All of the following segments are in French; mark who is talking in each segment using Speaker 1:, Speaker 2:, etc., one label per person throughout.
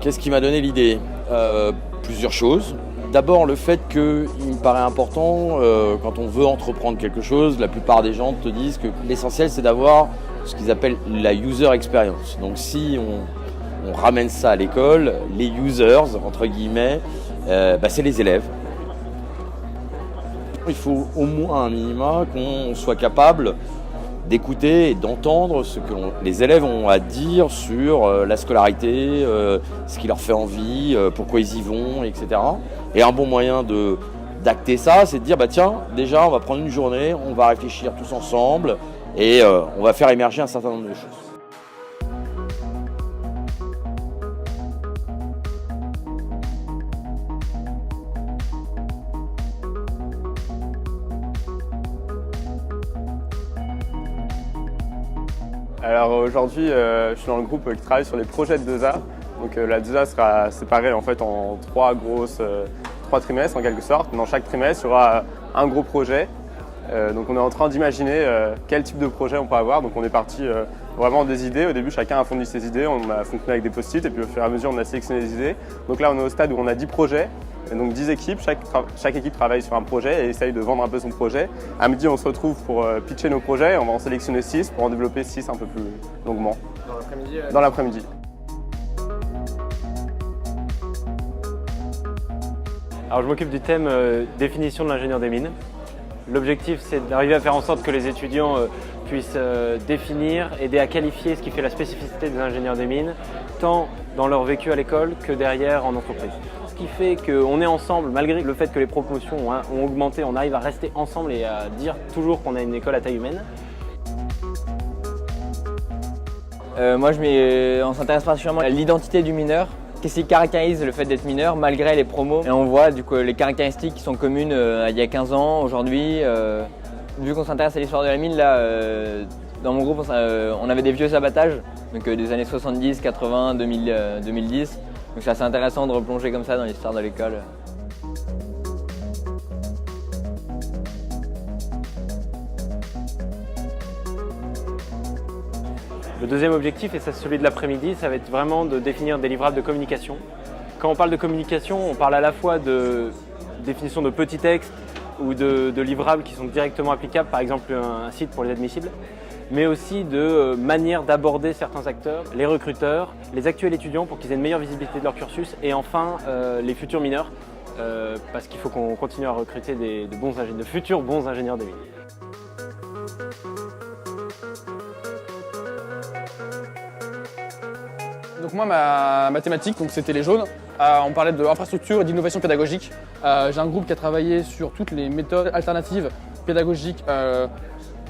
Speaker 1: Qu'est-ce qui m'a donné l'idée ? Plusieurs choses. D'abord le fait qu'il me paraît important, quand on veut entreprendre quelque chose, la plupart des gens te disent que l'essentiel c'est d'avoir ce qu'ils appellent la user experience. Donc si on ramène ça à l'école, les users, entre guillemets, c'est les élèves. Il faut au moins un minima qu'on soit capable d'écouter et d'entendre ce que les élèves ont à dire sur la scolarité, ce qui leur fait envie, pourquoi ils y vont, etc. Et un bon moyen d'acter ça, c'est de dire tiens, déjà on va prendre une journée, on va réfléchir tous ensemble et on va faire émerger un certain nombre de choses.
Speaker 2: Alors aujourd'hui, je suis dans le groupe qui travaille sur les projets de 2A. Donc la 2A sera séparée en fait en trois trimestres en quelque sorte. Dans chaque trimestre, il y aura un gros projet. Donc on est en train d'imaginer quel type de projet on peut avoir. Donc on est parti vraiment des idées. Au début, chacun a fourni ses idées. On a fonctionné avec des post-it et puis au fur et à mesure, on a sélectionné les idées. Donc là, on est au stade où on a 10 projets. Et donc 10 équipes, chaque équipe travaille sur un projet et essaye de vendre un peu son projet. À midi, on se retrouve pour pitcher nos projets. On va en sélectionner 6 pour en développer 6 un peu plus longuement.
Speaker 3: Dans l'après-midi
Speaker 2: Dans l'après-midi.
Speaker 3: Alors je m'occupe du thème définition de l'ingénieur des mines. L'objectif c'est d'arriver à faire en sorte que les étudiants puissent définir, aider à qualifier ce qui fait la spécificité des ingénieurs des mines, tant dans leur vécu à l'école que derrière en entreprise. Ce qui fait qu'on est ensemble, malgré le fait que les promotions ont augmenté, on arrive à rester ensemble et à dire toujours qu'on a une école à taille humaine.
Speaker 4: On s'intéresse particulièrement à l'identité du mineur. Qu'est-ce qui caractérise le fait d'être mineur malgré les promos. Et on voit du coup les caractéristiques qui sont communes il y a 15 ans, aujourd'hui. Vu qu'on s'intéresse à l'histoire de la mine, là, dans mon groupe, on avait des vieux sabotages, donc des années 70, 80, 2010. Donc c'est assez intéressant de replonger comme ça dans l'histoire de l'école.
Speaker 3: Le deuxième objectif, et c'est celui de l'après-midi, ça va être vraiment de définir des livrables de communication. Quand on parle de communication, on parle à la fois de définition de petits textes ou de livrables qui sont directement applicables, par exemple un site pour les admissibles, mais aussi de manière d'aborder certains acteurs, les recruteurs, les actuels étudiants pour qu'ils aient une meilleure visibilité de leur cursus et enfin les futurs mineurs, parce qu'il faut qu'on continue à recruter de futurs bons ingénieurs des mines.
Speaker 5: Donc moi, ma thématique, c'était les jaunes. On parlait d'infrastructure et d'innovation pédagogique. J'ai un groupe qui a travaillé sur toutes les méthodes alternatives pédagogiques.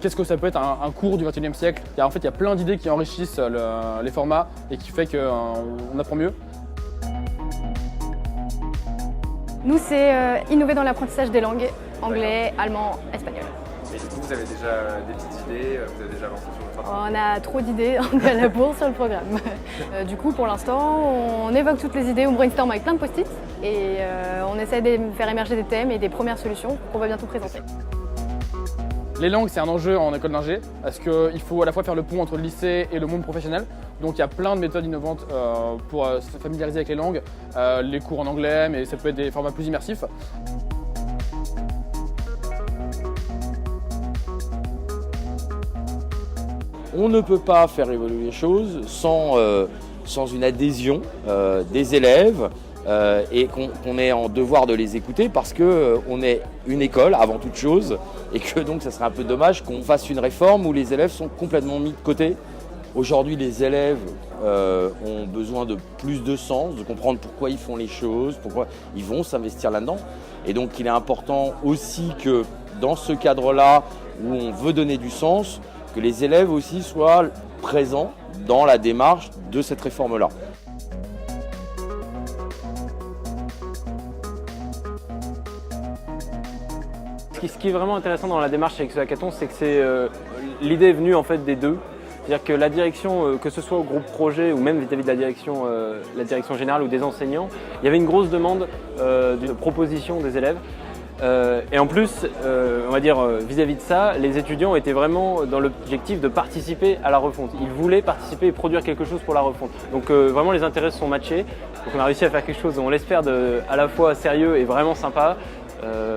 Speaker 5: Qu'est-ce que ça peut être un cours du XXIe siècle ? Il y a plein d'idées qui enrichissent les formats et qui fait qu'on apprend mieux.
Speaker 6: Nous, c'est innover dans l'apprentissage des langues, anglais, allemand, espagnol.
Speaker 3: Et du coup, vous avez déjà des petites idées, vous avez déjà avancé sur votre travail?
Speaker 6: On a trop d'idées, on est à la bourre sur le programme. Du coup, pour l'instant, on évoque toutes les idées, on brainstorm avec plein de post-it et on essaie de faire émerger des thèmes et des premières solutions qu'on va bientôt présenter.
Speaker 5: Les langues, c'est un enjeu en école d'ingé parce qu'il faut à la fois faire le pont entre le lycée et le monde professionnel. Donc il y a plein de méthodes innovantes pour se familiariser avec les langues, les cours en anglais, mais ça peut être des formats plus immersifs.
Speaker 1: On ne peut pas faire évoluer les choses sans une adhésion des élèves et qu'on est en devoir de les écouter parce qu'on est une école avant toute chose et que donc ça serait un peu dommage qu'on fasse une réforme où les élèves sont complètement mis de côté. Aujourd'hui, les élèves ont besoin de plus de sens, de comprendre pourquoi ils font les choses, pourquoi ils vont s'investir là-dedans. Et donc il est important aussi que dans ce cadre-là où on veut donner du sens, que les élèves aussi soient présents dans la démarche de cette réforme-là.
Speaker 7: Ce
Speaker 3: ce qui est vraiment intéressant dans la démarche avec ce hackathon, c'est que l'idée est venue en fait des deux. C'est-à-dire que la direction, que ce soit au groupe projet ou même vis-à-vis de la direction générale ou des enseignants, il y avait une grosse demande de proposition des élèves. Et en plus, on va dire vis-à-vis de ça, les étudiants étaient vraiment dans l'objectif de participer à la refonte. Ils voulaient participer et produire quelque chose pour la refonte. Donc vraiment les intérêts se sont matchés. Donc on a réussi à faire quelque chose, on l'espère, à la fois sérieux et vraiment sympa.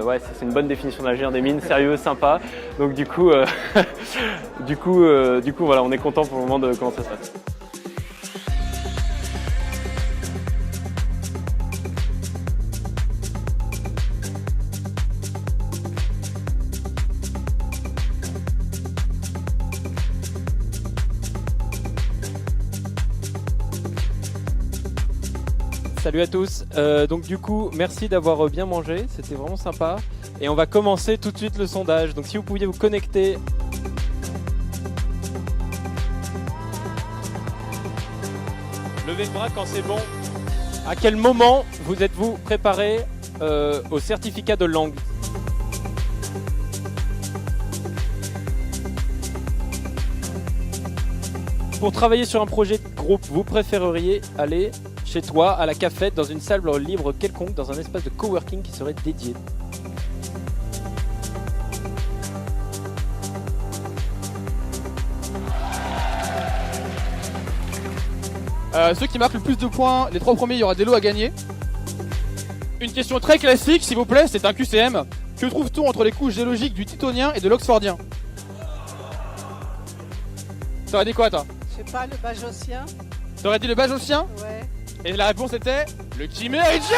Speaker 3: Ouais, c'est une bonne définition d'ingénieur des mines, sérieux, sympa. Donc du coup, voilà, on est content pour le moment de comment ça se passe.
Speaker 7: Salut à tous, donc du coup merci d'avoir bien mangé, c'était vraiment sympa et on va commencer tout de suite le sondage, donc si vous pouviez vous connecter. Levez le bras quand c'est bon. À quel moment vous êtes-vous préparé au certificat de langue? Pour travailler sur un projet de groupe, vous préféreriez aller chez toi, à la cafette, dans une salle libre quelconque, dans un espace de coworking qui serait dédié?
Speaker 5: Ceux qui marquent le plus de points, les 3 premiers, il y aura des lots à gagner. Une question très classique, s'il vous plaît, c'est un QCM. Que trouve-t-on entre les couches géologiques du Tithonien et de l'Oxfordien? T'aurais dit quoi, toi?
Speaker 8: Je sais pas, le Bajocien.
Speaker 5: T'aurais dit le Bajocien?
Speaker 8: Ouais.
Speaker 5: Et la réponse était le Chiméridien.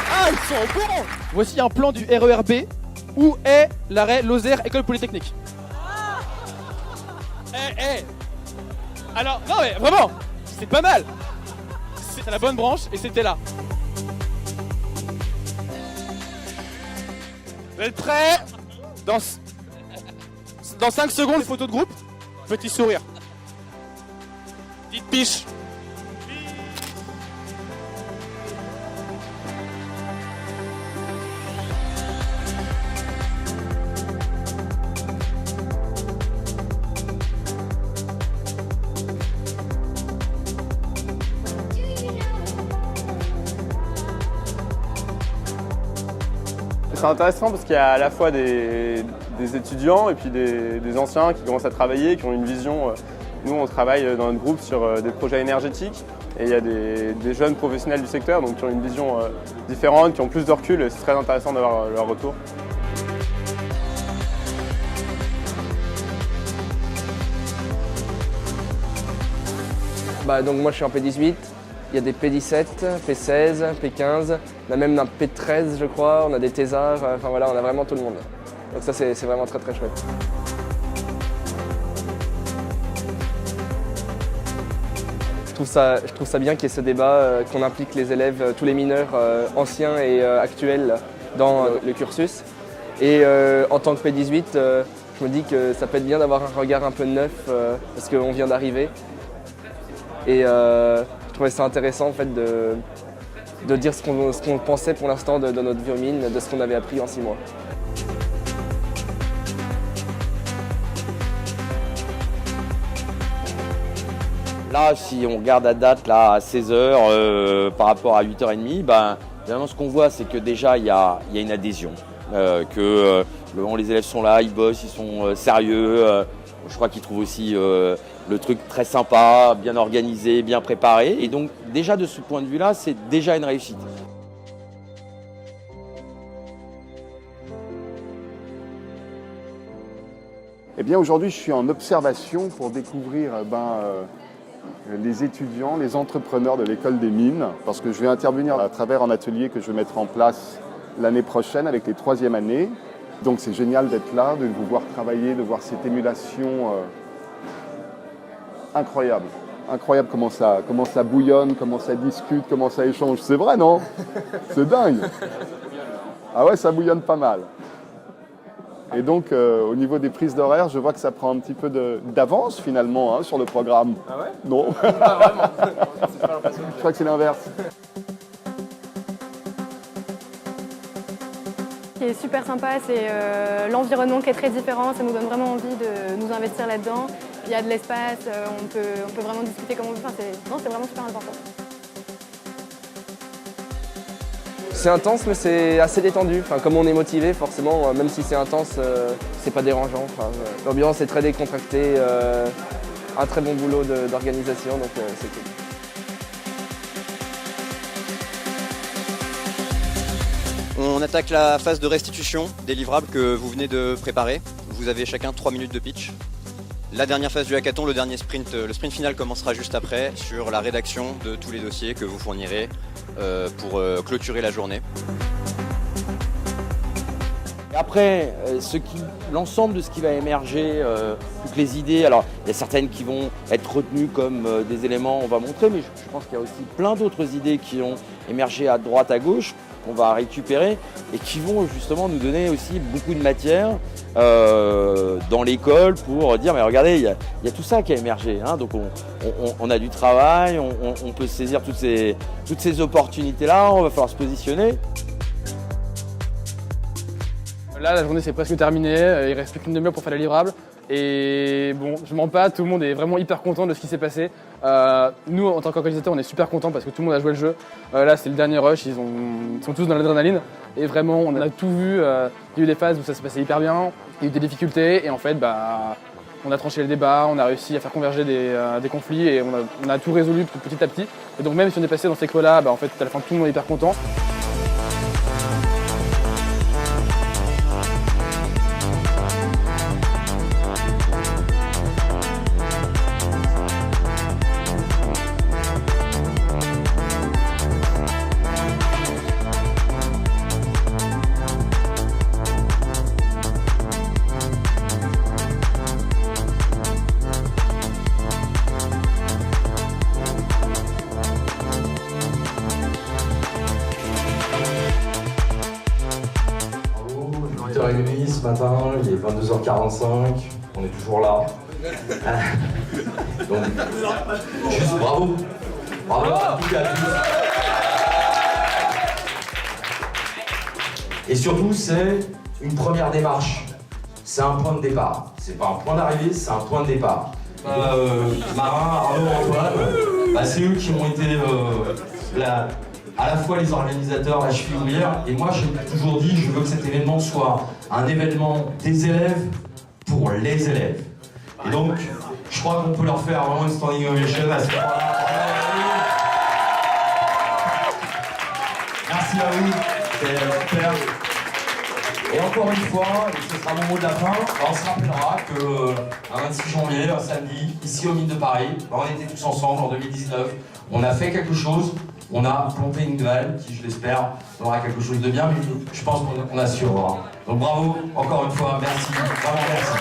Speaker 5: Ah, ils sont bons. Voici un plan du RERB. Où est l'arrêt Lozère École Polytechnique? Alors, non mais vraiment, c'est pas mal. C'est la bonne branche et c'était là. Vous êtes prêts? Dans 5 secondes, photo de groupe. Petit sourire. Petite piche.
Speaker 2: C'est intéressant parce qu'il y a à la fois des étudiants et puis des anciens qui commencent à travailler, qui ont une vision. Nous, on travaille dans notre groupe sur des projets énergétiques et il y a des jeunes professionnels du secteur donc, qui ont une vision différente, qui ont plus de recul et c'est très intéressant d'avoir leur retour.
Speaker 9: Donc moi je suis en P18, il y a des P17, P16, P15, on a même un P13 je crois, on a des thésards, enfin voilà, on a vraiment tout le monde. Donc ça c'est vraiment très très chouette. Je trouve ça bien qu'il y ait ce débat, qu'on implique les élèves, tous les mineurs anciens et actuels dans le cursus. Et en tant que P18, je me dis que ça peut être bien d'avoir un regard un peu neuf parce qu'on vient d'arriver. Et je trouvais ça intéressant en fait, de dire ce qu'on pensait pour l'instant de notre vie aux mines, de ce qu'on avait appris en 6 mois.
Speaker 1: Là, si on regarde à date là, à 16h par rapport à 8h30, vraiment ce qu'on voit c'est que déjà il y a une adhésion. Les élèves sont là, ils bossent, ils sont sérieux. Je crois qu'ils trouvent aussi le truc très sympa, bien organisé, bien préparé. Et donc déjà de ce point de vue-là, c'est déjà une réussite.
Speaker 10: Eh bien aujourd'hui je suis en observation pour découvrir les étudiants, les entrepreneurs de l'école des mines, parce que je vais intervenir à travers un atelier que je vais mettre en place l'année prochaine avec les 3e années. Donc c'est génial d'être là, de vous voir travailler, de voir cette émulation incroyable. Incroyable comment ça bouillonne, comment ça discute, comment ça échange. C'est vrai, non? C'est dingue. Ah ouais, ça bouillonne pas mal. Et donc, au niveau des prises d'horaire, je vois que ça prend un petit peu d'avance finalement sur le programme.
Speaker 5: Ah ouais?
Speaker 10: Non.
Speaker 5: Pas vraiment.
Speaker 10: Je crois que c'est l'inverse.
Speaker 6: Et qui est super sympa, c'est l'environnement qui est très différent. Ça nous donne vraiment envie de nous investir là-dedans. Il y a de l'espace, on peut vraiment discuter comme on veut. Enfin, c'est vraiment super important.
Speaker 9: C'est intense, mais c'est assez détendu. Enfin, comme on est motivé, forcément, même si c'est intense, c'est pas dérangeant. Enfin, l'ambiance est très décontractée, un très bon boulot d'organisation, donc c'est cool.
Speaker 8: On attaque la phase de restitution des livrables que vous venez de préparer. Vous avez chacun 3 minutes de pitch. La dernière phase du hackathon, le dernier sprint, le sprint final commencera juste après sur la rédaction de tous les dossiers que vous fournirez pour clôturer la journée.
Speaker 1: Et après, l'ensemble de ce qui va émerger, toutes les idées, alors il y a certaines qui vont être retenues comme des éléments on va montrer, mais je pense qu'il y a aussi plein d'autres idées qui ont émergé à droite, à gauche, qu'on va récupérer et qui vont justement nous donner aussi beaucoup de matière dans l'école pour dire mais regardez, il y a tout ça qui a émergé, hein, donc on a du travail, on peut saisir toutes ces opportunités-là, on va falloir se positionner.
Speaker 5: Là, la journée c'est presque terminée, il reste plus qu'une demi-heure pour faire les livrables. Et bon, je mens pas, tout le monde est vraiment hyper content de ce qui s'est passé. Nous, en tant qu'organisateurs, on est super contents parce que tout le monde a joué le jeu. Là, c'est le dernier rush, ils sont tous dans l'adrénaline. Et vraiment, on a tout vu. Il y a eu des phases où ça s'est passé hyper bien, il y a eu des difficultés. Et en fait, on a tranché le débat, on a réussi à faire converger des conflits et on a tout résolu petit à petit. Et donc même si on est passé dans ces creux-là, en fait, à la fin, tout le monde est hyper content.
Speaker 11: Ce matin, il est 22h45, on est toujours là. Donc, juste bravo. Bravo à toutes et à tous. Et surtout, c'est une première démarche. C'est un point de départ. C'est pas un point d'arrivée, c'est un point de départ. Marin, Arnaud, Antoine, c'est eux qui ont été à la fois les organisateurs, la cheville ouvrière, et moi j'ai toujours dit, je veux que cet événement soit un événement des élèves pour les élèves. Et donc, je crois qu'on peut leur faire vraiment une standing ovation à ce moment-là. Merci à vous, c'est super. Et encore une fois, et ce sera mon mot de la fin, on se rappellera qu'un 26 janvier, un samedi, ici au Mines de Paris, on était tous ensemble en 2019, on a fait quelque chose. On a planté une graine qui, je l'espère, aura quelque chose de bien, mais je pense qu'on assurera. Donc bravo, encore une fois, merci, vraiment merci.